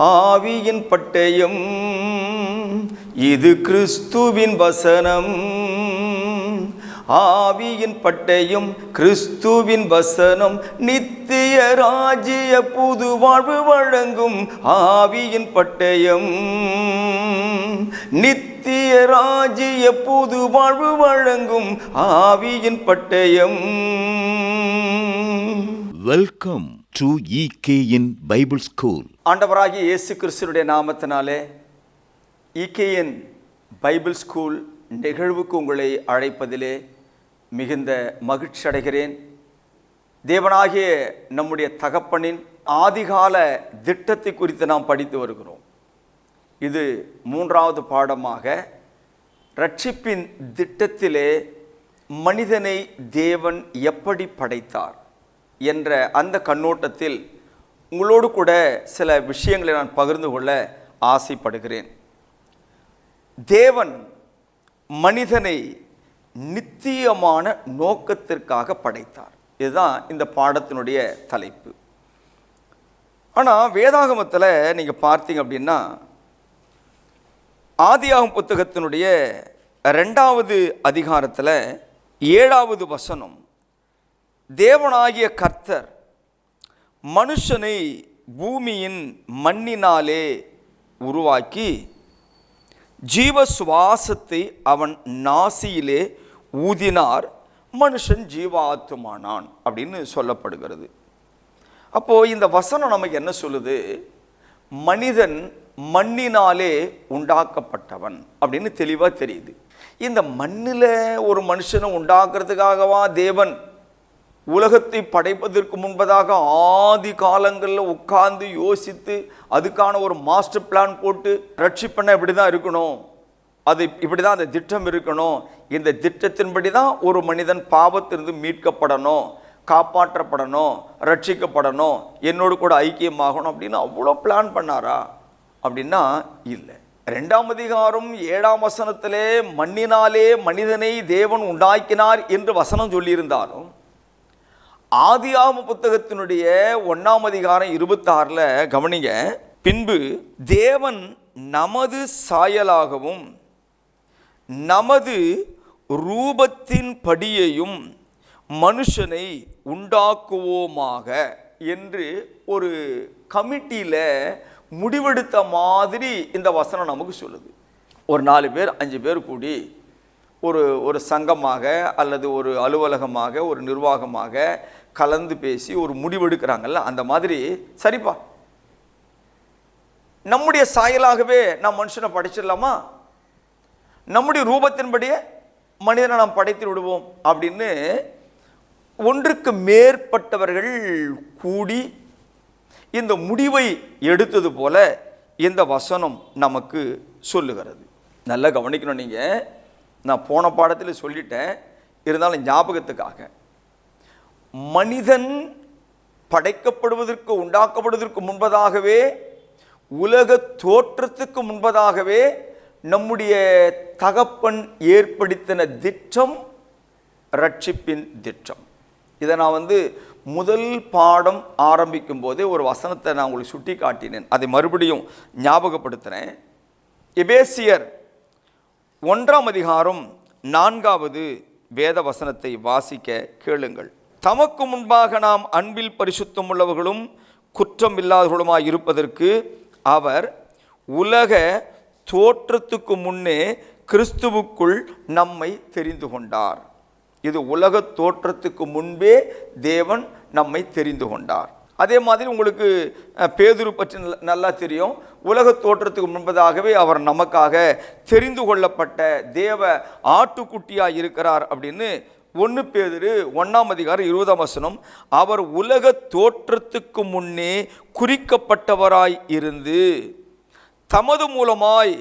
ஆவியின் பட்டயம் இது கிறிஸ்துவின் வசனம். ஆவியின் பட்டயம் கிறிஸ்துவின் வசனம் நித்திய ராஜ்ய புது வாழ்வு வழங்கும். ஆவியின் பட்டயம் நித்திய ராஜ்ய புது வாழ்வு வழங்கும். ஆவியின் பட்டயம். Welcome to EKN Bible school. ஆண்டவராகிய இயேசு கிறிஸ்துவினுடைய நாமத்தினாலே EKN பைபிள் ஸ்கூல் நிகழ்வுக்கு உங்களை அழைப்பதிலே மிகுந்த மகிழ்ச்சி அடைகிறேன். தேவனாகிய நம்முடைய தகப்பனின் ஆதிகால திட்டத்தை குறித்து நாம் படித்து வருகிறோம். இது 3வது பாடமாக ரட்சிப்பின் திட்டத்திலே மனிதனை தேவன் எப்படி படைத்தார் என்ற அந்த கண்ணோட்டத்தில் உங்களோடு கூட சில விஷயங்களை நான் பகிர்ந்து கொள்ள ஆசைப்படுகிறேன். தேவன் மனிதனை நித்தியமான நோக்கத்திற்காக படைத்தார். இதுதான் இந்த பாடத்தினுடைய தலைப்பு. ஆனால் வேதாகமத்தில் நீங்கள் பார்த்தீங்க அப்படின்னா ஆதியாகம புத்தகத்தினுடைய 2வது அதிகாரத்தில் 7வது வசனம், தேவனாகிய கர்த்தர் மனுஷனை பூமியின் மண்ணினாலே உருவாக்கி ஜீவ சுவாசத்தை அவன் நாசியிலே ஊதினார், மனுஷன் ஜீவாத்துமானான் அப்படின்னு சொல்லப்படுகிறது. அப்போது இந்த வசனம் நமக்கு என்ன சொல்லுது? மனிதன் மண்ணினாலே உண்டாக்கப்பட்டவன் அப்படின்னு தெளிவாக தெரியுது. இந்த மண்ணில் ஒரு மனுஷனை உண்டாக்குறதுக்காகவா தேவன் உலகத்தை படைப்பதற்கு முன்பதாக ஆதி காலங்களில் உட்கார்ந்து யோசித்து அதுக்கான ஒரு மாஸ்டர் பிளான் போட்டு ரட்சிப்பண்ண இப்படி தான் இருக்கணும், அது இப்படி தான் அந்த திட்டம் இருக்கணும், இந்த திட்டத்தின்படி தான் ஒரு மனிதன் பாவத்திலிருந்து மீட்கப்படணும், காப்பாற்றப்படணும், ரட்சிக்கப்படணும், என்னோடு கூட ஐக்கியமாகணும் அப்படின்னு அவ்வளோ பிளான் பண்ணாரா அப்படின்னா இல்லை. 2ஆம் அதிகாரம் 7ஆம் வசனத்திலே மண்ணினாலே மனிதனை தேவன் உண்டாக்கினார் என்று வசனம் சொல்லியிருந்தாலும் ஆதியாகம புத்தகத்தினுடைய 1ஆம் அதிகாரம் 26 கவனிங்க, பின்பு தேவன் நமது சாயலாகவும் நமது ரூபத்தின் படியையும் மனுஷனை உண்டாக்குவோமாக என்று ஒரு கமிட்டியில் முடிவெடுத்த மாதிரி இந்த வசனம் நமக்கு சொல்லுது. ஒரு 4 பேர் 5 பேர் கூடி ஒரு சங்கமாக அல்லது ஒரு அலுவலகமாக ஒரு நிர்வாகமாக கலந்து பேசி ஒரு முடிவெடுக்கிறாங்கல்ல, அந்த மாதிரி சரிப்பா நம்முடைய சாயலாகவே நாம் மனுஷனை படைச்சிடலாமா, நம்முடைய ரூபத்தின்படியே மனிதனை நாம் படைத்து விடுவோம் அப்படின்னு ஒன்றுக்கு மேற்பட்டவர்கள் கூடி இந்த முடிவை எடுத்தது போல இந்த வசனம் நமக்கு சொல்லுகிறது. நல்லா கவனிக்கணும். நீங்கள், நான் போன பாடத்தில் சொல்லிட்டேன், இருந்தாலும் ஞாபகத்துக்காக, மனிதன் படைக்கப்படுவதற்கு உண்டாக்கப்படுவதற்கு முன்பதாகவே, உலக தோற்றத்துக்கு முன்பதாகவே நம்முடைய தகப்பன் ஏற்படுத்தின திட்டம் ரட்சிப்பின் திட்டம். இதை நான் முதல் பாடம் ஆரம்பிக்கும் போதே ஒரு வசனத்தை நான் உங்களுக்கு சுட்டி காட்டினேன், அதை மறுபடியும் ஞாபகப்படுத்துகிறேன். எபேசியர் 1ஆம் அதிகாரம் 4வது வேத வசனத்தை வாசிக்க கேளுங்கள். தமக்கு முன்பாக நாம் அன்பில் பரிசுத்தம் உள்ளவர்களும் குற்றம் இல்லாதவர்களுமாய் இருப்பதற்கு அவர் உலக தோற்றத்துக்கு முன்னே கிறிஸ்துவுக்குள் நம்மை தெரிந்து கொண்டார். இது உலக தோற்றத்துக்கு முன்பே தேவன் நம்மை தெரிந்து கொண்டார். அதே மாதிரி உங்களுக்கு பேதுரு பற்றி நல்லா தெரியும். உலக தோற்றத்துக்கு முன்பதாகவே அவர் நமக்காக தெரிந்து கொள்ளப்பட்ட தேவ ஆட்டுக்குட்டியாக இருக்கிறார் அப்படின்னு 1 பேதுரு 1ஆம் அதிகாரம் 20ஆம் வசனம், அவர் உலக தோற்றத்துக்கு முன்னே குறிக்கப்பட்டவராய் இருந்து தமது மூலமாய்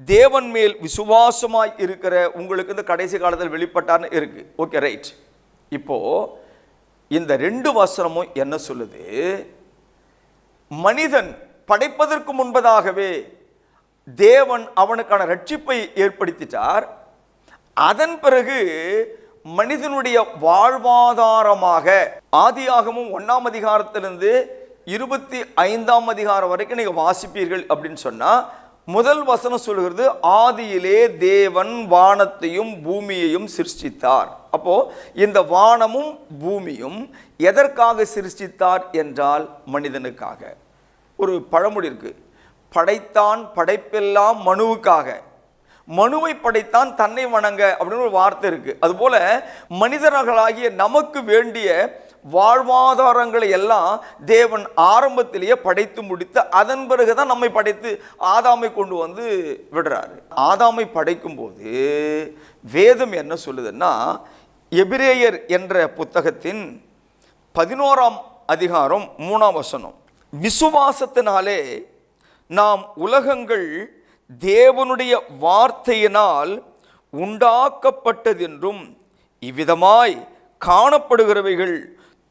தேவன் மேல் விசுவாசமாய் இருக்கிற உங்களுக்கு இந்த கடைசி காலத்தில் வெளிப்பட்டார்னு இருக்கு. Okay, right. இப்போ இந்த 2 வசனமும் என்ன சொல்லுது? மனிதன் படைப்பதற்கு முன்பதாகவே தேவன் அவனுக்கான ரட்சிப்பை ஏற்படுத்திட்டார். அதன் பிறகு மனிதனுடைய வாழ்வாதாரமாக ஆதியாகமும் 1ஆம் அதிகாரத்திலிருந்து 25ஆம் அதிகாரம் வரைக்கும் நீங்க வாசிப்பீர்கள் அப்படின்னு சொன்னா, முதல் வசனம் சொல்கிறது, ஆதியிலே தேவன் வானத்தையும் பூமியையும் சிருஷ்டித்தார். அப்போ இந்த வானமும் பூமியும் எதற்காக சிருஷ்டித்தார் என்றால் மனிதனுக்காக. ஒரு பழமொழி இருக்கு, படைத்தான் படைப்பெல்லாம் மனுவுக்காக, மனுவை படைத்தான் தன்னை வணங்க அப்படின்னு ஒரு வார்த்தை இருக்கு. அதுபோல மனிதர்களாகிய நமக்கு வேண்டிய வாழ்வாதாரங்களை எல்லாம் தேவன் ஆரம்பத்திலேயே படைத்து முடித்து அதன் பிறகுதான் நம்மை படைத்து ஆதாமை கொண்டு வந்து விடுறாரு. ஆதாமை படைக்கும் போது வேதம் என்ன சொல்லுதுன்னா, எபிரேயர் என்ற புத்தகத்தின் 11ஆம் அதிகாரம் 3ஆம் வசனம், விசுவாசத்தினாலே நாம் உலகங்கள் தேவனுடைய வார்த்தையினால் உண்டாக்கப்பட்டதென்றும் இவ்விதமாய் காணப்படுகிறவைகள்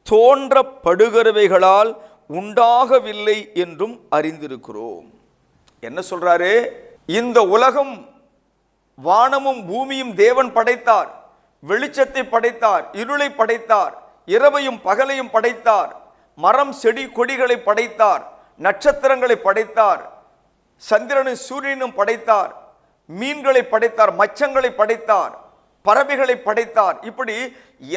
தோன்றப்படுகிறவைகளால் உண்டாகவில்லை என்றும் அறிந்திருக்கிறோம். என்ன சொல்றாரு? இந்த உலகம், வானமும் பூமியும் தேவன் படைத்தார். வெளிச்சத்தை படைத்தார், இருளை படைத்தார், இரவையும் பகலையும் படைத்தார், மரம் செடி கொடிகளை படைத்தார், நட்சத்திரங்களை படைத்தார், சந்திரனும் சூரியனும் படைத்தார், மீன்களை படைத்தார், மச்சங்களை படைத்தார், பறவைகளை படைத்தார். இப்படி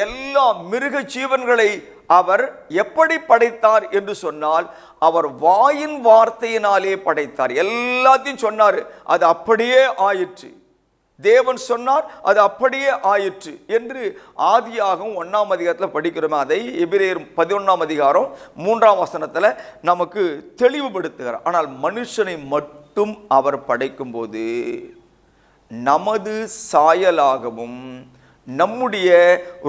எல்லா மிருக ஜீவன்களை அவர் எப்படி படைத்தார் என்று சொன்னால், அவர் வாயின் வார்த்தையினாலே படைத்தார். எல்லாத்தையும் சொன்னார், அது அப்படியே ஆயிற்று. தேவன் சொன்னார், அது அப்படியே ஆயிற்று என்று ஆதியாகமம் 1ஆம் அதிகாரத்தில் படிக்கிறோமே, அதை எபிரேயர் 11ஆம் அதிகாரம் 3ஆம் வசனத்தில் நமக்கு தெளிவுபடுத்துகிறார். ஆனால் மனுஷனை மட்டும் அவர் படைக்கும் போது நமது சாயலாகவும் நம்முடைய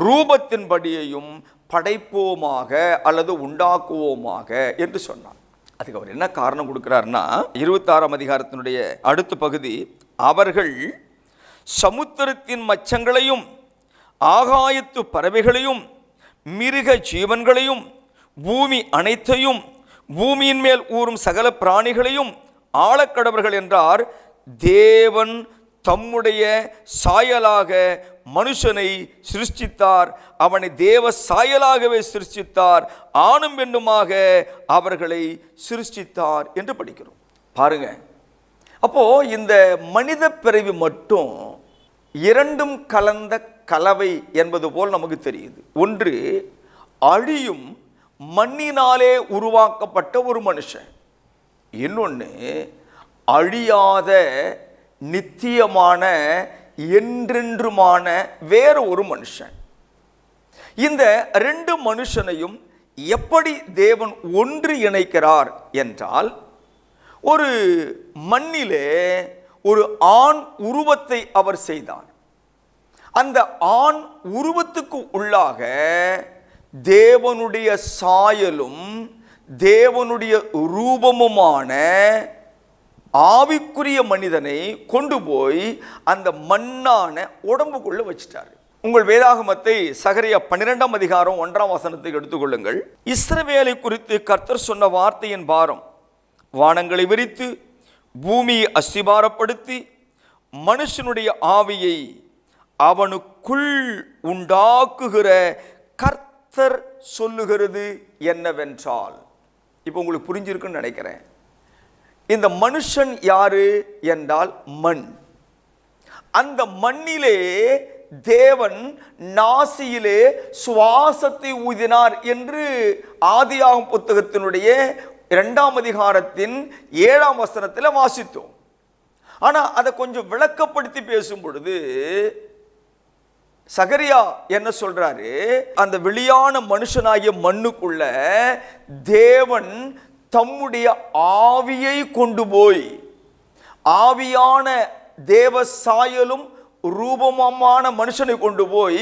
ரூபத்தின்படியையும் படைப்போமாக அல்லது உண்டாக்குவோமாக என்று சொன்னார். அதுக்கு அவர் என்ன காரணம் கொடுக்கிறார்னா, 26ஆம் அதிகாரத்தினுடைய அடுத்த பகுதி, அவர்கள் சமுத்திரத்தின் மச்சங்களையும் ஆகாயத்து பறவைகளையும் மிருக ஜீவன்களையும் பூமி அனைத்தையும் பூமியின் மேல் ஊறும் சகல பிராணிகளையும் ஆளக்கடவர்கள் என்றார். தேவன் தம்முடைய சாயலாக மனுஷனை சிருஷ்டித்தார், அவனை தேவ சாயலாகவே சிருஷ்டித்தார், ஆணும் பெண்ணுமாக அவர்களை சிருஷ்டித்தார் என்று படிக்கிறோம். பாருங்க, அப்போ இந்த மனித பிறவி மட்டும் இரண்டும் கலந்த கலவை என்பது போல் நமக்கு தெரியுது. ஒன்று அழியும் மண்ணினாலே உருவாக்கப்பட்ட ஒரு மனுஷன், இன்னொன்று அழியாத நித்தியமான என்றென்றுமான வேற ஒரு மனுஷன். இந்த ரெண்டு மனுஷனையும் எப்படி தேவன் ஒன்று இணைக்கிறார் என்றால், ஒரு மண்ணிலே ஒரு ஆண் உருவத்தை அவர் செய்தார். அந்த ஆண் உருவத்துக்கு உள்ளாக தேவனுடைய சாயலும் தேவனுடைய ரூபமுமான ஆவிக்குரிய மனிதனை கொண்டு போய் அந்த மண்ணான உடம்புக்குள்ள வச்சிட்டார். உங்கள் வேதாகமத்தை சகரியா 12ஆம் அதிகாரம் 1ஆம் வசனத்தை எடுத்துக்கொள்ளுங்கள். இஸ்ரவேலை குறித்து கர்த்தர் சொன்ன வார்த்தையின் பாரம், வானங்களை விரித்து பூமியை அஸ்திபாரப்படுத்தி மனுஷனுடைய ஆவியை அவனுக்குள் உண்டாக்குகிற கர்த்தர் சொல்லுகிறது என்னவென்றால், இப்போ உங்களுக்கு புரிஞ்சிருக்குன்னு நினைக்கிறேன். இந்த மனுஷன் யாரு என்றால் மண். அந்த மண்ணிலே தேவன் நாசியிலே சுவாசத்தை ஊதினார் என்று ஆதியாகமம் புத்தகத்தினுடைய 2ஆம் அதிகாரத்தின் 7ஆம் வசனத்தில் வாசித்தோம். ஆனா அதை கொஞ்சம் விளக்கப்படுத்தி பேசும் பொழுது சகரியா என்ன சொல்றாரு, அந்த வெளியான மனுஷனாகிய மண்ணுக்குள்ள தேவன் தம்முடைய ஆவியை கொண்டு போய், ஆவியான தேவ சாயலும் ரூபமான மனுஷனை கொண்டு போய்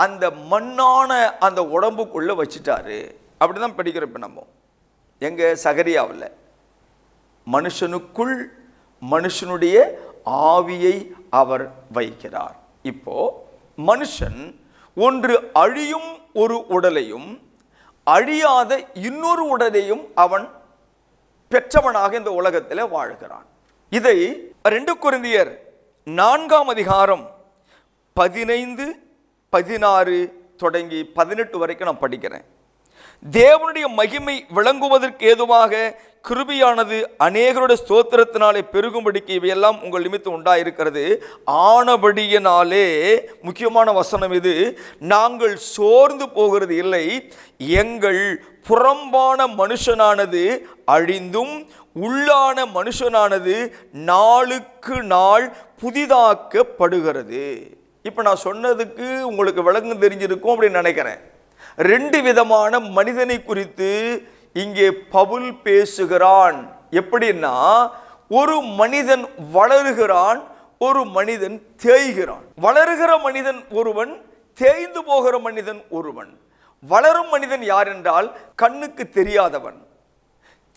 அந்த மண்ணான அந்த உடம்புக்குள்ள வச்சிட்டாரு. அப்படிதான் படிக்கிறோம். இப்ப நம்ம எங்க சகரியாவில் மனுஷனுக்குள் மனுஷனுடைய ஆவியை அவர் வைக்கிறார். இப்போ மனுஷன் ஒன்று அழியும் ஒரு உடலையும் அழியாத இன்னொரு உடலையும் அவன் பெற்றவனாக இந்த உலகத்தில் வாழ்கிறான். இதை 2 கொரிந்தியர் 4ஆம் அதிகாரம் 15, 16 தொடங்கி 18 வரைக்கும் நான் படிக்கிறேன். தேவனுடைய மகிமை விளங்குவதற்கு ஏதுவாக கிருபையானது அநேகருடைய ஸ்தோத்திரத்தினாலே பெருகும்படிக்கு இவையெல்லாம் உங்கள் நிமித்தம் உண்டாயிருக்கிறது. ஆனபடியினாலே, முக்கியமான வசனம் இது, நாங்கள் சோர்ந்து போகிறது இல்லை. எங்கள் புறம்பான மனுஷனானது அழிந்தும் உள்ளான மனுஷனானது நாளுக்கு நாள் புதிதாக்கப்படுகிறது. இப்போ நான் சொன்னதுக்கு உங்களுக்கு விளங்கு தெரிஞ்சிருக்கும் அப்படின்னு நினைக்கிறேன். 2 விதமான மனிதனை குறித்து இங்கே பவுல் பேசுகிறான். எப்படின்னா, ஒரு மனிதன் வளருகிறான், ஒரு மனிதன் தேய்கிறான். வளருகிற மனிதன் ஒருவன், தேய்ந்து போகிற மனிதன் ஒருவன். வளரும் மனிதன் யார் என்றால் கண்ணுக்கு தெரியாதவன்.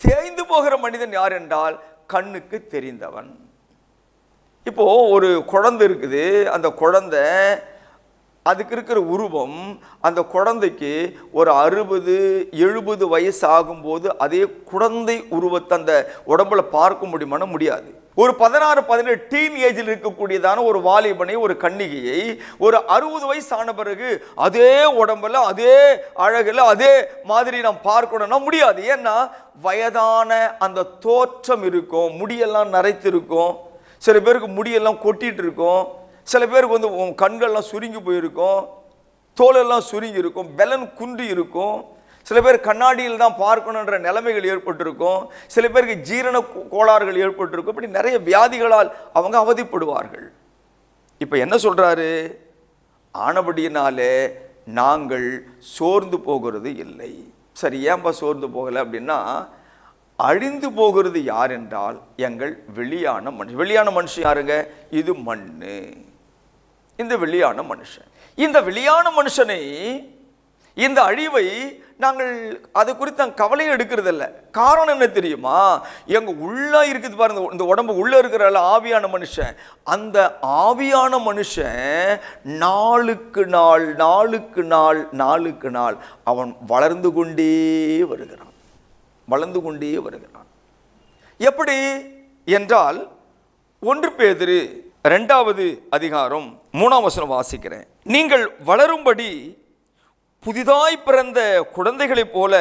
தேய்ந்து போகிற மனிதன் யார் என்றால் கண்ணுக்கு தெரிந்தவன். இப்போ ஒரு குழந்தை இருக்குது. அந்த குழந்தை, அதுக்கு இருக்கிற உருவம், அந்த குழந்தைக்கு ஒரு 60-70 வயசு ஆகும்போது அதே குழந்தை உருவத்தை அந்த உடம்புல பார்க்க முடியுமானா முடியாது. ஒரு 16-17 டீன் ஏஜில் இருக்கக்கூடியதான ஒரு வாலிபனை, ஒரு கன்னிகையை ஒரு 60 வயசு ஆன பிறகு அதே உடம்புல, அதே அழகுல, அதே மாதிரி நாம் பார்க்கணும்னா முடியாது. ஏன்னா வயதான அந்த தோற்றம் இருக்கும், முடியெல்லாம் நரைத்திருக்கும், சில பேருக்கு முடியெல்லாம் கொட்டிட்டு இருக்கும், சில பேருக்கு வந்து கண்கள்லாம் சுருங்கி போயிருக்கும், தோலெல்லாம் சுருங்கி இருக்கும், பெலன் குன்றி இருக்கும். சில பேர் கண்ணாடியில் தான் பார்க்கணுன்ற நிலைமைகள் ஏற்பட்டிருக்கும், சில பேருக்கு ஜீரண கோளாறுகள் ஏற்பட்டிருக்கும். இப்படி நிறைய வியாதிகளால் அவங்க அவதிப்படுவார்கள். இப்போ என்ன சொல்றாரு? ஆனபடியினாலே நாங்கள் சோர்ந்து போகிறது இல்லை. சரி, ஏன்பா சோர்ந்து போகலை அப்படின்னா, அழிந்து போகிறது யார் என்றால் எங்கள் வெளியான மனுஷன். வெளியான மனுஷன் யாருங்க? இது மண்ணு. இந்த வெளியான மனுஷன், இந்த வெளியான மனுஷனை, இந்த அழிவை நாங்கள் அது குறித்து கவலை எடுக்கிறது இல்லை. காரணம் என்ன தெரியுமா? எங்க உள்ள இருக்குது பாருங்க, இந்த உடம்பு உள்ள இருக்கிற ஆவியான மனுஷன், அந்த ஆவியான மனுஷன் நாளுக்கு நாள் நாளுக்கு நாள் நாளுக்கு நாள் அவன் வளர்ந்து கொண்டே வருகிறான், வளர்ந்து கொண்டே வருகிறான். எப்படி என்றால் 1 பேதுரு 2வது அதிகாரம் 3ஆம் வசனம் வாசிக்கிறேன். நீங்கள் வளரும்படி புதிதாய் பிறந்த குழந்தைகளைப் போல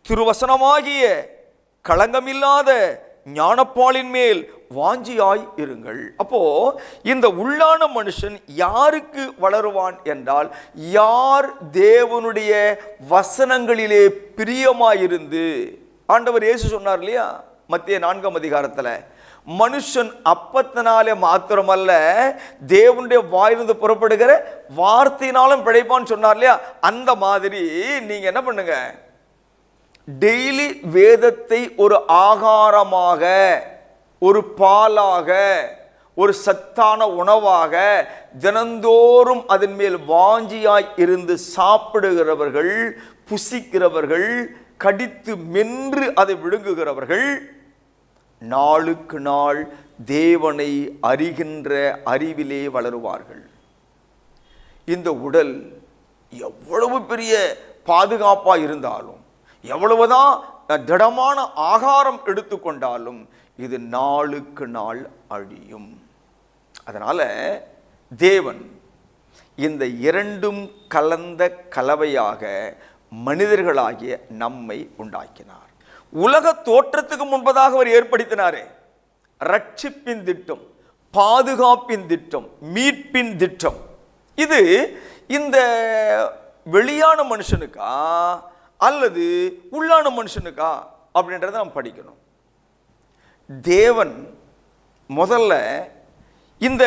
திருவசனமாகிய களங்கமில்லாத ஞானப்பாலின் மேல் வாஞ்சியாய் இருங்கள். அப்போ இந்த உள்ளான மனுஷன் யாருக்கு வளருவான் என்றால், யார் தேவனுடைய வசனங்களிலே பிரியமாயிருந்து, ஆண்டவர் இயேசு சொன்னார் இல்லையா மத்திய 4ஆம் அதிகாரத்தில், மனுஷன் அப்பத்தினாலே மாத்திரமல்ல தேவனுடைய வாயிலிருந்து புறப்படுகிற வார்த்தையினாலும் பிழைப்பான்னு சொன்னார் இல்லையா. அந்த மாதிரி நீங்க என்ன பண்ணுங்க, டெய்லி வேதத்தை ஒரு ஆகாரமாக, ஒரு பாலாக, ஒரு சத்தான உணவாக தினந்தோறும் அதன் மேல் வாஞ்சியாய் இருந்து சாப்பிடுகிறவர்கள், புசிக்கிறவர்கள், கடித்து மென்று அதை விழுங்குகிறவர்கள் நாளுக்கு நாள் தேவனை அறிகின்ற அறிவிலே வளருவார்கள். இந்த உடல் எவ்வளவு பெரிய பாதுகாப்பா இருந்தாலும், எவ்வளவுதான் திடமான ஆகாரம் எடுத்துக்கொண்டாலும் இது நாளுக்கு நாள் அழியும். அதனால தேவன் இந்த 2ம் கலந்த கலவையாக மனிதர்களாகிய நம்மை உண்டாக்கினார். உலக தோற்றத்துக்கு முன்பதாக அவர் ஏற்படுத்தினாரே ரட்சிப்பின் திட்டம், பாதுகாப்பின் திட்டம், மீட்பின் திட்டம், இது இந்த வெளியான மனுஷனுக்கா அல்லது உள்ளான மனுஷனுக்கா அப்படின்றத நாம் படிக்கணும். தேவன் முதல்ல இந்த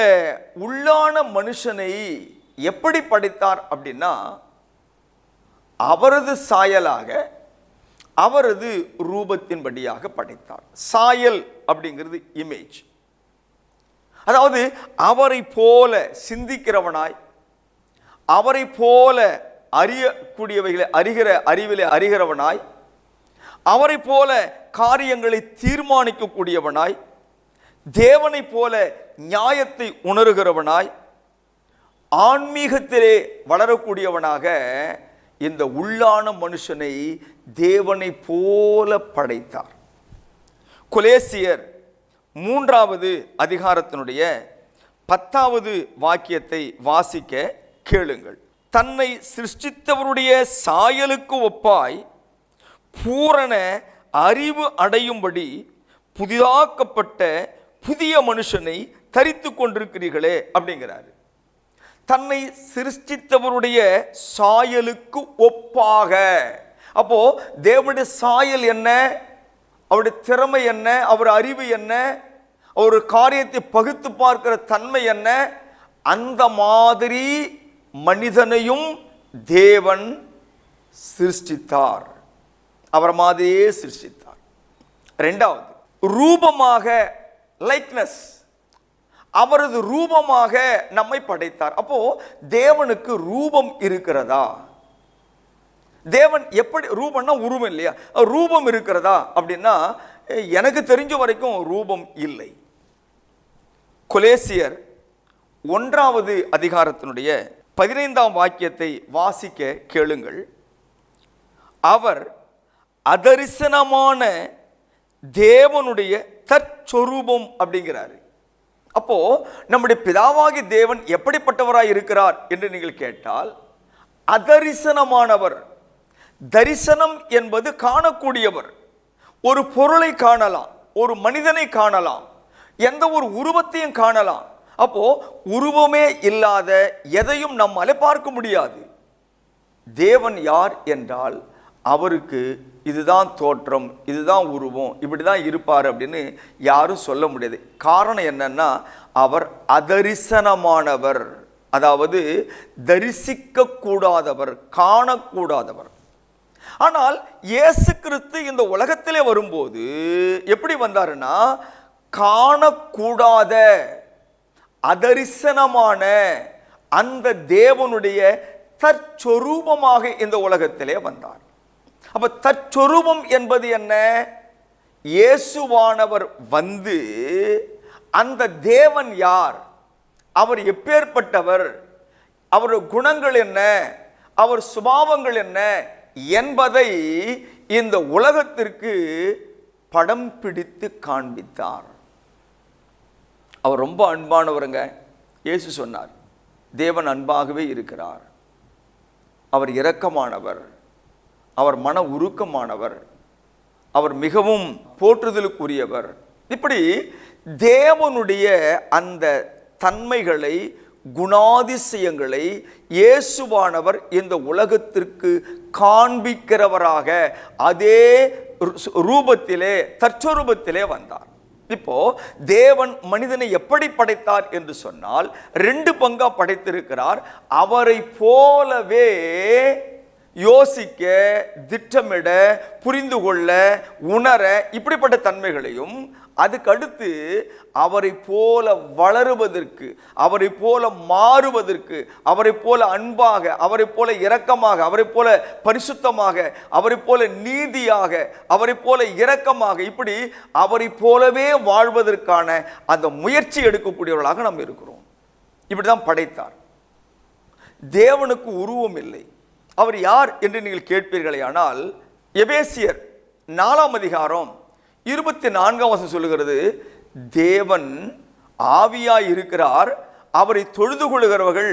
உள்ளான மனுஷனை எப்படி படைத்தார் அப்படின்னா, அவரது சாயலாக, அவரது ரூபத்தின்படியாக படைத்தார். சாயல் அப்படிங்கிறது இமேஜ். அதாவது அவரை போல சிந்திக்கிறவனாய், அவரை போல அறியக்கூடியவைகளை அறிவிலே அறிகிறவனாய், அவரை போல காரியங்களை தீர்மானிக்கக்கூடியவனாய், தேவனை போல நியாயத்தை உணர்கிறவனாய், ஆன்மீகத்திலே வளரக்கூடியவனாக இந்த உள்ளான மனுஷனை தேவனை போல படைத்தார். கொலேசியர் 3வது அதிகாரத்தினுடைய 10வது வாக்கியத்தை வாசிக்க கேளுங்கள். தன்னை சிருஷ்டித்தவருடைய சாயலுக்கு ஒப்பாய் பூரண அறிவு அடையும்படி புதிதாக்கப்பட்ட புதிய மனுஷனை தரித்து கொண்டிருக்கிறீர்களே அப்படிங்கிறாரு. தன்னை சிருஷ்டித்தவருடைய சாயலுக்கு ஒப்பாக. அப்போ தேவனுடைய சாயல் என்ன, அவருடைய திறமை என்ன, அவர் அறிவு என்ன, ஒரு காரியத்தை பகுத்து பார்க்கிற தன்மை என்ன, அந்த மாதிரி மனிதனையும் தேவன் சிருஷ்டித்தார். அவர் மாதிரியே சிருஷ்டித்தார். இரண்டாவது, ரூபமாக, லைக்னஸ், அவரது ரூபமாக நம்மை படைத்தார். அப்போ தேவனுக்கு ரூபம் இருக்கிறதா? தேவன் எப்படி, ரூபம்னா உருவம் இல்லையா, ரூபம் இருக்கிறதா அப்படின்னா எனக்கு தெரிஞ்ச வரைக்கும் ரூபம் இல்லை. கொலேசியர் 1வது அதிகாரத்தினுடைய 15ஆம் வாக்கியத்தை வாசிக்க கேளுங்கள். அவர் அதரிசனமான தேவனுடைய தற்சொரூபம் அப்படிங்கிறாரு. அப்போ நம்முடைய பிதாவாகி தேவன் எப்படிப்பட்டவராய் இருக்கிறார் என்று நீங்கள் கேட்டால், அதரிசனமானவர். தரிசனம் என்பது காணக்கூடியவர். ஒரு பொருளை காணலாம், ஒரு மனிதனை காணலாம், எந்த ஒரு உருவத்தையும் காணலாம். அப்போ உருவமே இல்லாத எதையும் நம்மால பார்க்க முடியாது. தேவன் யார் என்றால் அவருக்கு இதுதான் தோற்றம், இதுதான் உருவம், இப்படிதான் இருப்பார் அப்படின்னு யாரும் சொல்ல முடியாது. காரணம் என்னன்னா அவர் அதரிசனமானவர், அதாவது தரிசிக்க கூடாதவர், காணக்கூடாதவர். ஆனால் இயேசு கிறிஸ்து இந்த உலகத்திலே வரும்போது எப்படி வந்தாருன்னா, காணக்கூடாத அதரிசனமான அந்த தேவனுடைய தற்சொரூபமாக இந்த உலகத்திலே வந்தார். அப்ப தற்சொரூபம் என்பது என்ன? இயேசுவானவர் வந்து அந்த தேவன் யார், அவர் எப்பேற்பட்டவர், அவர் குணங்கள் என்ன, அவர் சுபாவங்கள் என்ன என்பதை இந்த உலகத்திற்கு படம் பிடித்து காண்பித்தார். அவர் ரொம்ப அன்பானவருங்க. இயேசு சொன்னார், தேவன் அன்பாகவே இருக்கிறார், அவர் இரக்கமானவர், அவர் மன உருக்கமானவர், அவர் மிகவும் போற்றுதலுக்குரியவர். இப்படி தேவனுடைய அந்த தன்மைகளை, குணாதிசயங்களை இயேசுவானவர் இந்த உலகத்திற்கு காண்பிக்கிறவராக அதே ரூபத்திலே, தற்சொரூபத்திலே வந்தார். இப்போ தேவன் மனிதனை எப்படி படைத்தார் என்று சொன்னால் 2 பங்கா படைத்திருக்கிறார். அவரை போலவே யோசிக்க, திட்டமிட, புரிந்து கொள்ள, உணர, இப்படிப்பட்ட தன்மைகளையும், அதுக்கடுத்து அவரை போல வளருவதற்கு, அவரை போல மாறுவதற்கு, அவரை போல அன்பாக, அவரை போல இரக்கமாக, அவரை போல பரிசுத்தமாக, அவரை போல நீதியாக, அவரை போல இரக்கமாக, இப்படி அவரை போலவே வாழ்வதற்கான அந்த முயற்சி எடுக்கக்கூடியவர்களாக நாம் இருக்கிறோம். இப்படிதான் படைத்தார். தேவனுக்கு உருவம் இல்லை. அவர் யார் என்று நீங்கள் கேட்பீர்களே ஆனால், எபேசியர் 4ஆம் அதிகாரம் 24ஆம் வசனம் சொல்லுகிறது, தேவன் ஆவியாய் இருக்கிறார், அவரை தொழுது கொள்ளுகிறவர்கள்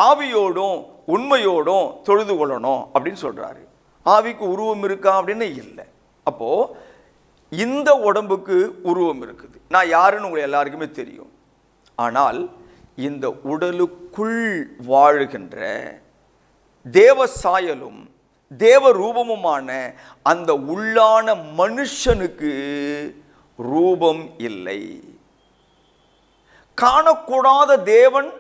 ஆவியோடும் உண்மையோடும் தொழுது கொள்ளணும் அப்படின்னு சொல்றாரு. ஆவிக்கு உருவம் இருக்கா அப்படின்னு இல்லை. அப்போ இந்த உடம்புக்கு உருவம் இருக்குது, நான் யாருன்னு உங்களுக்கு எல்லாருக்குமே தெரியும். ஆனால் இந்த உடலுக்குள் வாழுகின்ற தேவ சாயலும் தேவ ரூபமுமான அந்த உள்ளான மனுஷனுக்கு ரூபம் இல்லை. காணக்கூடாத தேவன்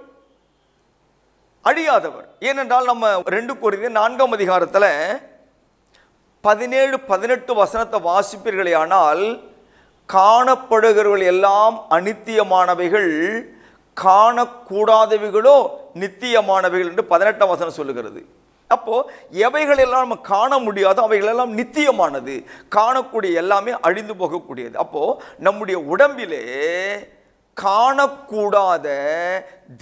அழியாதவர். ஏனென்றால் நம்ம 2 கொரிந்தியர் 4ஆம் அதிகாரத்தில் 17-18 வசனத்தை வாசிப்பீர்களே ஆனால், காணப்படுகிறவர்கள் எல்லாம் அநித்தியமானவைகள், காணக்கூடாதவைகளோ நித்தியமானவைகள் என்று 18ஆம் வசனம் சொல்லுகிறது. அப்போ எவைகள் எல்லாம் நம்ம காண முடியாதோ அவைகள் எல்லாம் நித்தியமானது, காணக்கூடிய எல்லாமே அழிந்து போகக்கூடியது. அப்போ நம்முடைய உடம்பிலே காணக்கூடாத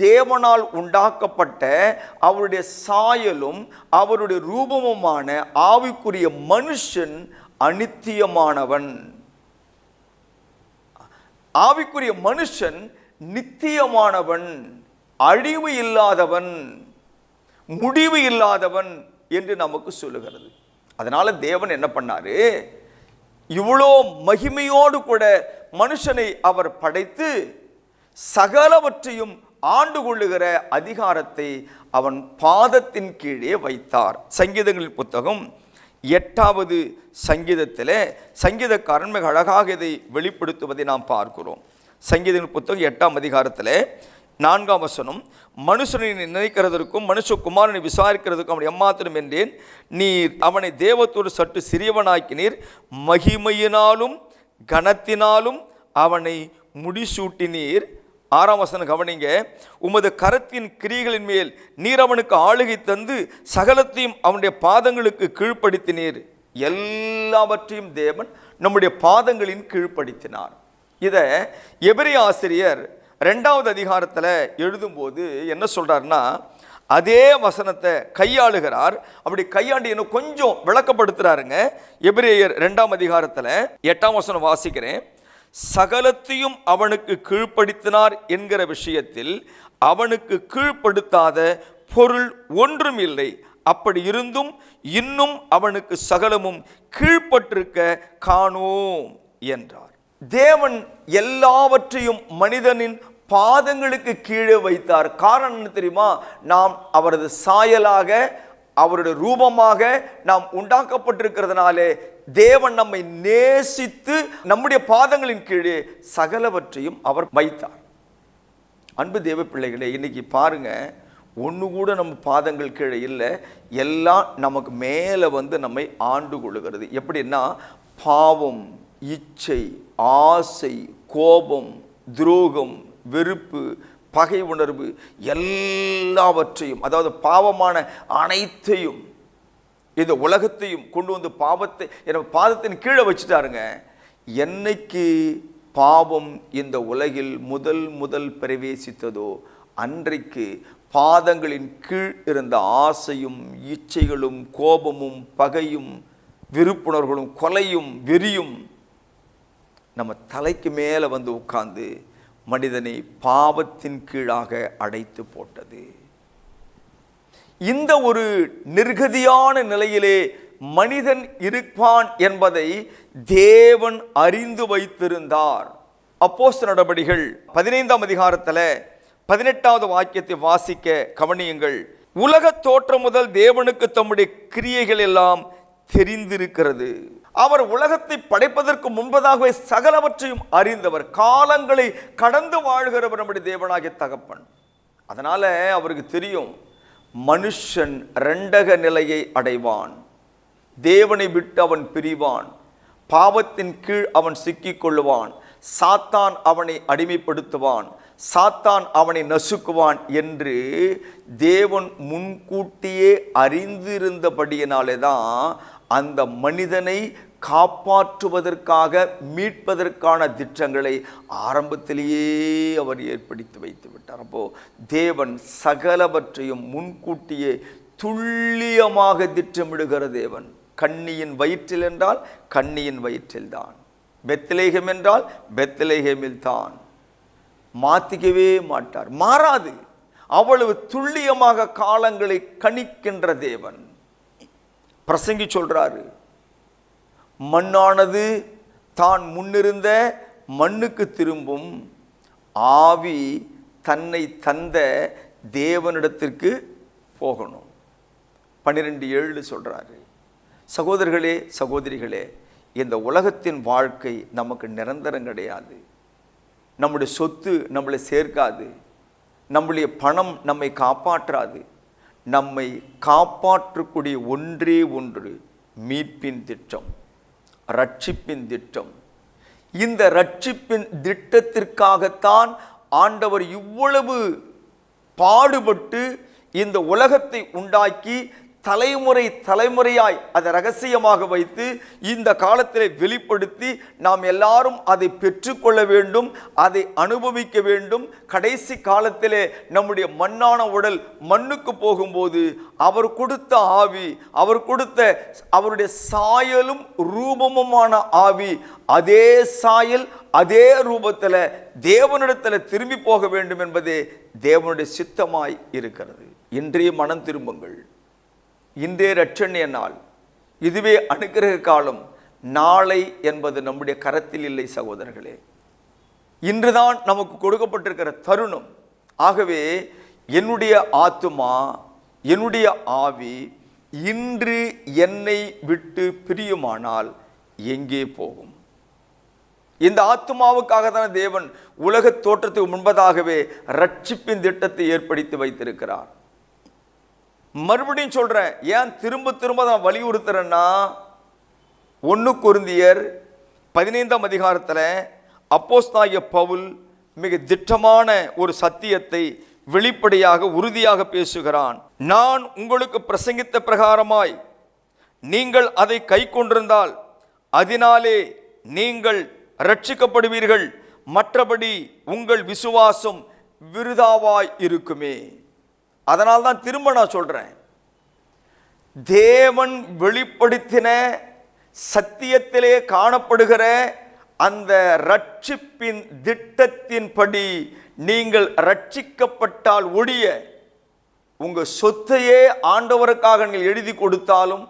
தேவனால் உண்டாக்கப்பட்ட அவருடைய சாயலும் அவருடைய ரூபமுமான ஆவிக்குரிய மனுஷன் அநித்தியமானவன். ஆவிக்குரிய மனுஷன் நித்தியமானவன், அழிவு இல்லாதவன், முடிவு இல்லாதவன் என்று நமக்கு சொல்லுகிறது. அதனால தேவன் என்ன பண்ணாரு, இவ்வளோ மகிமையோடு கூட மனுஷனை அவர் படைத்து சகலவற்றையும் ஆண்டு கொள்ளுகிற அதிகாரத்தை அவன் பாதத்தின் கீழே வைத்தார். சங்கீதங்களின் புத்தகம் 8வது சங்கீதத்தில் சங்கீதக்காரன் மிக அழகாக இதை வெளிப்படுத்துவதை நாம் பார்க்கிறோம். சங்கீதங்களின் புத்தகம் 8ஆம் அதிகாரத்தில் 4ஆம் வசனம், மனுஷனை நினைக்கிறதற்கும் மனுஷகுமாரனை விசாரிக்கிறதுக்கும் அவனை எம்மாத்திரம் என்றேன், நீர் அவனை தேவத்தோடு சற்று சிறியவனாக்கினீர், மகிமையினாலும் கனத்தினாலும் அவனை முடிசூட்டினீர். 6ஆம் வசனம் கவனிங்க, உமது கரத்தின் கிரியைகளின் மேல் நீர் அவனுக்கு ஆளுகை தந்து சகலத்தையும் அவனுடைய பாதங்களுக்கு கீழ்ப்படுத்தினீர். எல்லாவற்றையும் தேவன் நம்முடைய பாதங்களின் கீழ்ப்படுத்தினார். இதை எபிரேய ஆசிரியர் 2வது அதிகாரத்தில் எழுதும்போது என்ன சொல்றாருன்னா, அதே வசனத்தை கையாளுகிறார். அப்படி கையாண்டு என்ன கொஞ்சம் விளக்கப்படுத்துறாருங்க. எபிரேயர் 2ஆம் அதிகாரத்தில் 8ஆம் வசனம் வாசிக்கிறேன். சகலத்தையும் அவனுக்கு கீழ்ப்படுத்தினார் என்கிற விஷயத்தில் அவனுக்கு கீழ்ப்படுத்தாத பொருள் ஒன்றும் இல்லை, அப்படி இருந்தும் இன்னும் அவனுக்கு சகலமும் கீழ்ப்பட்டிருக்க காணோம் என்றார். தேவன் எல்லாவற்றையும் மனிதனின் பாதங்களுக்கு கீழே வைத்தார். காரணம் என்ன தெரியுமா? நாம் அவரது சாயலாக அவருடைய ரூபமாக நாம் உண்டாக்கப்பட்டிருக்கிறதுனாலே தேவன் நம்மை நேசித்து நம்முடைய பாதங்களின் கீழே சகலவற்றையும் அவர் வைத்தார். அன்பு தேவ பிள்ளைகளே, இன்னைக்கு பாருங்க, ஒன்று கூட நம்ம பாதங்கள் கீழே இல்லை, எல்லாம் நமக்கு மேலே வந்து நம்மை ஆண்டு கொள்ளுகிறது. எப்படின்னா, பாவம், இச்சை, ஆசை, கோபம், துரோகம், வெறுப்பு, பகை உணர்வு எல்லாவற்றையும், அதாவது பாவமான அனைத்தையும், இந்த உலகத்தையும் கொண்டு வந்து பாவத்தை பாதத்தின் கீழே வச்சுட்டாருங்க. என்னைக்கு பாவம் இந்த உலகில் முதல் பிரவேசித்ததோ அன்றைக்கு பாதங்களின் கீழ் இருந்த ஆசையும் இச்சைகளும் கோபமும் பகையும் விருப்புணர்களும் கொலையும் வெறியும் நம்ம தலைக்கு மேலே வந்து உட்கார்ந்து மனிதனை பாவத்தின் கீழாக அடைத்து போட்டது. இந்த ஒரு நிர்கதியான நிலையிலே மனிதன் இருப்பான் என்பதை தேவன் அறிந்து வைத்திருந்தார். அப்போஸ்தலர் நடபடிகள் 15ஆம் அதிகாரத்தில் 18வது வாக்கியத்தை வாசிக்க கவனியுங்கள். உலக தோற்றம் முதல் தேவனுக்கு தம்முடைய கிரியைகள் எல்லாம் தெரிந்திருக்கிறது. அவர் உலகத்தை படைப்பதற்கு முன்பதாகவே சகலவற்றையும் அறிந்தவர். காலங்களை கடந்து வாழ்கிறவர் நம்முடைய தேவனாகிய தகப்பன். அதனால அவருக்கு தெரியும், மனுஷன் இரண்டக நிலையை அடைவான், தேவனை விட்டு அவன் பிரிவான், பாவத்தின் கீழ் அவன் சிக்கிக் கொள்ளுவான், சாத்தான் அவனை அடிமைப்படுத்துவான், சாத்தான் அவனை நசுக்குவான் என்று தேவன் முன்கூட்டியே அறிந்திருந்தபடியினாலே தான் அந்த மனிதனை காப்பாற்றுவதற்காக மீட்பதற்கான திட்டங்களை ஆரம்பத்திலேயே அவர் ஏற்படுத்தி வைத்து விட்டார். அப்போ தேவன் சகலவற்றையும் முன்கூட்டியே துல்லியமாக திட்டமிடுகிற தேவன். கன்னியின் வயிற்றில் என்றால் கன்னியின் வயிற்றில்தான், பெத்லெகேம் என்றால் பெத்லெகேமில் தான், மாத்திக்கவே மாட்டார், மாறாது. அவ்வளவு துல்லியமாக காலங்களை கணிக்கின்ற தேவன். பிரசங்கி சொல்றாரு, மண்ணானது தான் முன்னிருந்த மண்ணுக்கு திரும்பும், ஆவி தன்னை தந்த தேவனிடத்திற்கு போகணும். 12:7 சொல்றாரு. சகோதரர்களே சகோதரிகளே, இந்த உலகத்தின் வாழ்க்கை நமக்கு நிரந்தரம் கிடையாது. நம்முடைய சொத்து நம்மளை சேர்க்காது, நம்முடைய பணம் நம்மை காப்பாற்றாது. நம்மை காப்பாற்றக்கூடிய ஒன்றே ஒன்று மீட்பின் திட்டம், ரட்சிப்பின் திட்டம். இந்த ரட்சிப்பின் திட்டத்திற்காகத்தான் ஆண்டவர் இவ்வளவு பாடுபட்டு இந்த உலகத்தை உண்டாக்கி தலைமுறை தலைமுறையாய் அதை ரகசியமாக வைத்து இந்த காலத்தில் வெளிப்படுத்தி நாம் எல்லாரும் அதை பெற்றுக்கொள்ள வேண்டும், அதை அனுபவிக்க வேண்டும். கடைசி காலத்திலே நம்முடைய மண்ணான உடல் மண்ணுக்கு போகும்போது அவர் கொடுத்த ஆவி, அவர் கொடுத்த அவருடைய சாயலும் ரூபமுமான ஆவி, அதே சாயல் அதே ரூபத்தில் தேவனிடத்தில் திரும்பி போக வேண்டும் என்பதே தேவனுடைய சித்தமாய் இருக்கிறது. இன்றே மனம் திரும்புங்கள். இன்றே இரட்சணிய நாள். இதுவே அனுக்கிரக காலம். நாளை என்பது நம்முடைய கரத்தில் இல்லை சகோதரர்களே. இன்றுதான் நமக்கு கொடுக்கப்பட்டிருக்கிற தருணம். ஆகவே என்னுடைய ஆத்துமா, என்னுடைய ஆவி இன்று என்னை விட்டு பிரியுமானால் எங்கே போகும்? இந்த ஆத்துமாவுக்காக தான் தேவன் உலக தோற்றத்துக்கு முன்பதாகவே ரட்சிப்பின் திட்டத்தை ஏற்படுத்தி வைத்திருக்கிறார். மறுபடியும் சொல்றேன், ஏன் திரும்ப திரும்ப நான் வலியுறுத்துறேன்னா, 1 கொரிந்தியர் 15ஆம் அதிகாரத்தில் அப்போஸ்தலனாகிய பவுல் மிக திட்டமான ஒரு சத்தியத்தை வெளிப்படையாக உறுதியாக பேசுகிறான். நான் உங்களுக்கு பிரசங்கித்த பிரகாரமாய் நீங்கள் அதை கை கொண்டிருந்தால் அதனாலே நீங்கள் ரட்சிக்கப்படுவீர்கள், மற்றபடி உங்கள் விசுவாசம் விருதாவாய் இருக்குமே. அதனால் தான் திரும்ப நான் சொல்றேன், தேவன் வெளிப்படுத்தின சத்தியத்திலே காணப்படுகிற அந்த ரட்சிப்பின் திட்டத்தின்படி நீங்கள் ரட்சிக்கப்பட்டால் ஒழிய உங்க சொத்தையே ஆண்டவருக்காக நீங்கள் எழுதி கொடுத்தாலும்,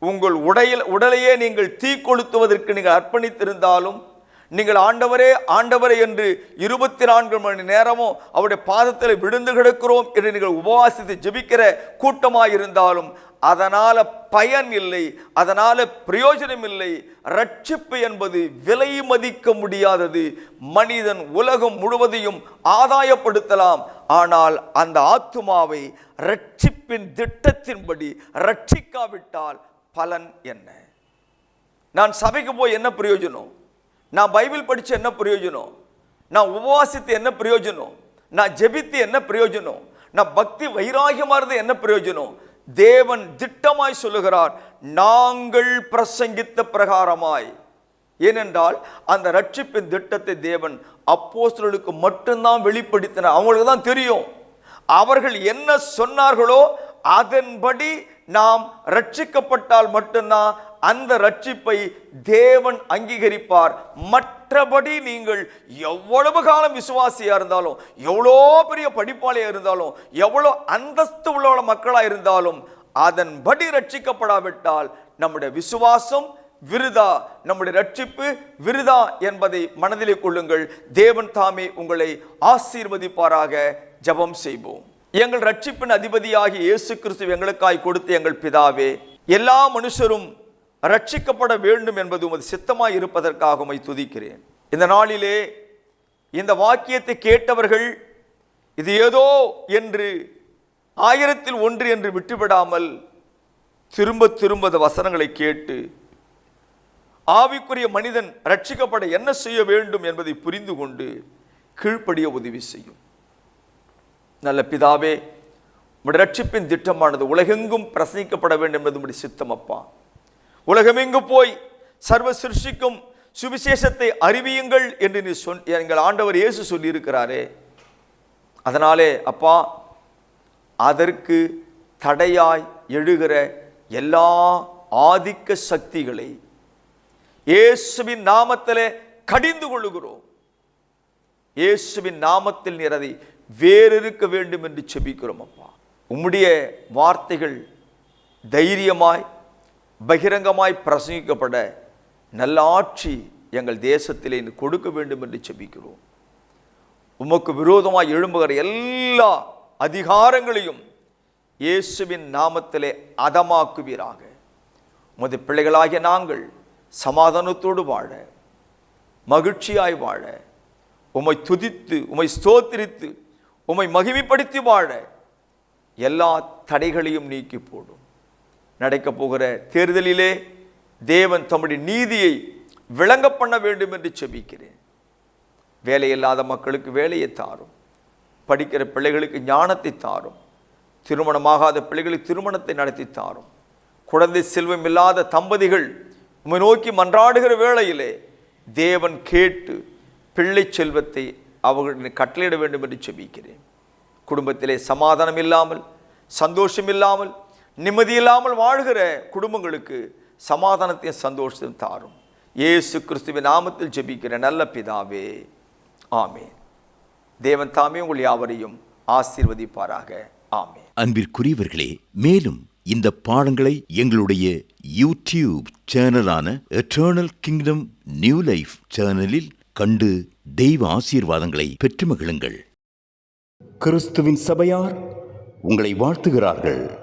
உங்கள் உடலையே நீங்கள் தீ கொளுத்துவதற்கு நீங்கள் அர்ப்பணித்திருந்தாலும், நீங்கள் ஆண்டவரே ஆண்டவரே என்று 24 மணி நேரமும் அவருடைய பாதத்தில் விழுந்து கிடக்கிறோம் என்று நீங்கள் உபவாசித்து ஜெபிக்கிற கூட்டமாயிருந்தாலும் அதனால பயன் இல்லை, அதனால பிரயோஜனம் இல்லை. ரட்சிப்பு என்பது விலை மதிக்க முடியாதது. மனிதன் உலகம் முழுவதையும் ஆதாயப்படுத்தலாம், ஆனால் அந்த ஆத்துமாவை ரட்சிப்பின் திட்டத்தின்படி ரட்சிக்காவிட்டால் பலன் என்ன? நான் சபைக்கு போய் என்ன பிரயோஜனம்? நான் பைபிள் படிச்சு என்ன பிரயோஜனம்? நான் உபவாசித்து என்ன பிரயோஜனம்? நான் ஜெபித்து என்ன பிரயோஜனம்? நான் பக்தி வைராகியமா இருந்து என்ன பிரயோஜனம்? தேவன் திட்டமாய் சொல்லுகிறார், நாங்கள் பிரசங்கித்த பிரகாரமாய். ஏனென்றால் அந்த ரட்சிப்பின் திட்டத்தை தேவன் அப்போஸ்தலர்களுக்கு மட்டும்தான் வெளிப்படுத்தினார். அவங்களுக்கு தான் தெரியும். அவர்கள் என்ன சொன்னார்களோ அதன்படி நாம் ரட்சிக்கப்பட்டால் மட்டும்தான் அந்த ரட்சிப்பை தேவன் அங்கீகரிப்பார். மற்றபடி நீங்கள் எவ்வளவு காலம் விசுவாசியா இருந்தாலும், எவ்வளோ பெரிய படிப்பாளியா இருந்தாலும், எவ்வளோ அந்தஸ்து உள்ள மக்களா இருந்தாலும், அதன்படி ரட்சிக்கப்படாவிட்டால் நம்முடைய விசுவாசம் விருதா, நம்முடைய ரட்சிப்பு விருதா என்பதை மனதிலே கொள்ளுங்கள். தேவன் தாமே உங்களை ஆசீர்வதிப்பாராக. ஜெபம் செய்வோம். எங்கள் ரட்சிப்பின் அதிபதியாகிய இயேசு கிறிஸ்து எங்களுக்காய் கொடுத்த எங்கள் பிதாவே, எல்லா மனுஷரும் ரட்சிக்கப்பட வேண்டும் என்பது உமது சித்தமாய் இருப்பதற்காக உம்மை துதிக்கிறேன். இந்த நாளிலே இந்த வாக்கியத்தை கேட்டவர்கள் இது ஏதோ என்று 1000ல் 1 என்று விட்டுவிடாமல் திரும்ப திரும்ப வசனங்களை கேட்டு ஆவிக்குரிய மனிதன் ரட்சிக்கப்பட என்ன செய்ய வேண்டும் என்பதை புரிந்து கொண்டு கீழ்ப்படிய உதவி செய்யும். நல்ல பிதாவே, உம்முடைய ரட்சிப்பின் திட்டமானது உலகெங்கும் பிரசங்கிக்கப்பட வேண்டும் என்பது உம்முடைய சித்தம் அப்பா. உலகமெங்கு போய் சர்வ சிருஷ்டிக்கும் சுவிசேஷத்தை அறிவியுங்கள் என்று நீ எங்கள் ஆண்டவர் இயேசு சொல்லி இருக்கிறாரே. அதனாலே அப்பா, அதற்கு தடையாய் எழுகிற எல்லா ஆதிக்க சக்திகளை இயேசுவின் நாமத்திலே கடிந்து கொள்ளுகிறோம். இயேசுவின் நாமத்தில் நீர் அதை வேறிருக்க வேண்டும் என்று செபிக்கிறோம் அப்பா. உம்முடைய வார்த்தைகள் தைரியமாய் பகிரங்கமாய் பிரசங்கிக்கப்பட நல்ல ஆட்சி எங்கள் தேசத்திலே கொடுக்க வேண்டும் என்று செபிக்கிறோம். உமக்கு விரோதமாய் எழும்புகிற எல்லா அதிகாரங்களையும் இயேசுவின் நாமத்திலே அதமாக்குவீராக. உமது பிள்ளைகளாகிய நாங்கள் சமாதானத்தோடு வாழ, மகிழ்ச்சியாய் வாழ, உம்மை துதித்து உம்மை ஸ்தோத்திரித்து உம்மை மகிமைப்படுத்தி வாழ எல்லா தடைகளையும் நீக்கி போடும். நடக்கப் போகிற தேர்தலிலே தேவன் தம்முடைய நீதியை விளங்க பண்ண வேண்டும் என்று செபிக்கிறேன். வேலையில்லாத மக்களுக்கு வேலையை தாரும், படிக்கிற பிள்ளைகளுக்கு ஞானத்தை தாரும், திருமணமாகாத பிள்ளைகளுக்கு திருமணத்தை நடத்தி தாரும். குழந்தை செல்வம் இல்லாத தம்பதிகள் உம்மை நோக்கி மன்றாடுகிற வேளையிலே தேவன் கேட்டு பிள்ளை செல்வத்தை அவர்களுக்கு கட்டளையிட வேண்டும் என்று செபிக்கிறேன். குடும்பத்திலே சமாதானம் இல்லாமல், சந்தோஷம் இல்லாமல், நிம்மதி இல்லாமல் வாழ்கிற குடும்பங்களுக்கு சமாதானத்தையும் சந்தோஷத்தையும் தாரும். இயேசு கிறிஸ்துவின் நாமத்தில் ஜெபிக்கிற நல்ல பிதாவே, ஆமேன். தேவன் தாமே உங்கள் யாவரையும் ஆசீர்வதிப்பாராக. ஆமேன். அன்பிற்குரியவர்களே, மேலும் இந்த பாடங்களை எங்களுடைய யூடியூப் சேனலான எட்டர்னல் கிங்டம் நியூ லைஃப் சேனலில் கண்டு தெய்வ ஆசீர்வாதங்களை பெற்று மகிழுங்கள். கிறிஸ்துவின் சபையார் உங்களை வாழ்த்துகிறார்கள்.